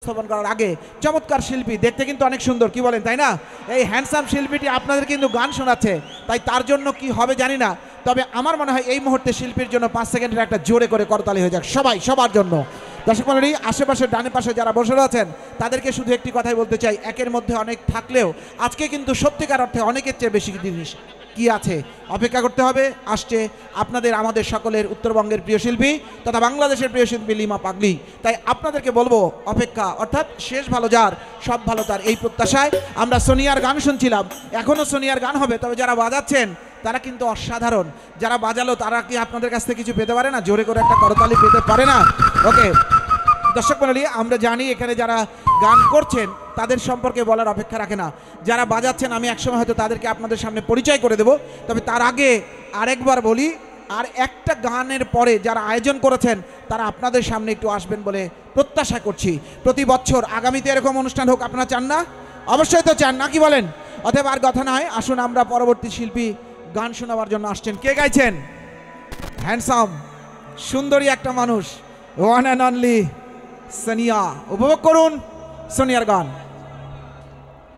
উপস্থাপন করার আগে চমৎকার শিল্পী, দেখতে কিন্তু অনেক সুন্দর, কি বলেন তাই না? এই হ্যান্ডসাম শিল্পীটি আপনাদের কিন্তু গান শোনাচ্ছে, তাই তার জন্য কি হবে জানি না, তবে আমার মনে হয় এই মুহূর্তে শিল্পীর জন্য 5 সেকেন্ডের একটা জোরে করে করতালি হয়ে যাক সবার জন্য। দর্শক মণ্ডলী, আশেপাশে ডানে পাশে যারা বসে রয়েছেন তাদেরকে শুধু একটি কথাই বলতে চাই, একের মধ্যে অনেক থাকলেও আজকে কিন্তু সত্যিকার অর্থে অনেকের চেয়ে বেশি জিনিস কি আছে, অপেক্ষা করতে হবে। আসছে আপনাদের আমাদের সকলের উত্তরবঙ্গের প্রিয় শিল্পী তথা বাংলাদেশের প্রিয় শিল্পী লিমা পাগলি। তাই আপনাদেরকে বলবো অপেক্ষা, অর্থাৎ শেষ ভালো যার সব ভালো তার, এই প্রত্যাশায় আমরা সোনিয়ার গান শুনছিলাম, এখনও সোনিয়ার গান হবে। তবে যারা বাজাচ্ছেন তারা কিন্তু অসাধারণ, যারা বাজালো তারা কি আপনাদের কাছ থেকে কিছু পেতে পারে না? জোরে করে একটা করতালি পেতে পারে না? ওকে দর্শক মণ্ডলী, আমরা জানি এখানে যারা গান করছেন তাদের সম্পর্কে বলার অপেক্ষা রাখে না, যারা বাজাচ্ছেন আমি একসময় হয়তো তাদেরকে আপনাদের সামনে পরিচয় করে দেব। তবে তার আগে আরেকবার বলি, আর একটা গানের পরে যারা আয়োজন করেছেন তারা আপনাদের সামনে একটু আসবেন বলে প্রত্যাশা করছি। প্রতি বছর আগামীতে এরকম অনুষ্ঠান হোক, আপনারা চান না? অবশ্যই তো চান, না কি বলেন? অতএব আর কথা নয়, আসুন আমরা পরবর্তী শিল্পী গান শোনাবার জন্য আসছেন। কে গাইছেন? হ্যান্ডসাম সুন্দরী একটা মানুষ, ওয়ান অ্যান্ড অনলি সোনিয়া। উপভোগ করুন সোনিয়ার গান।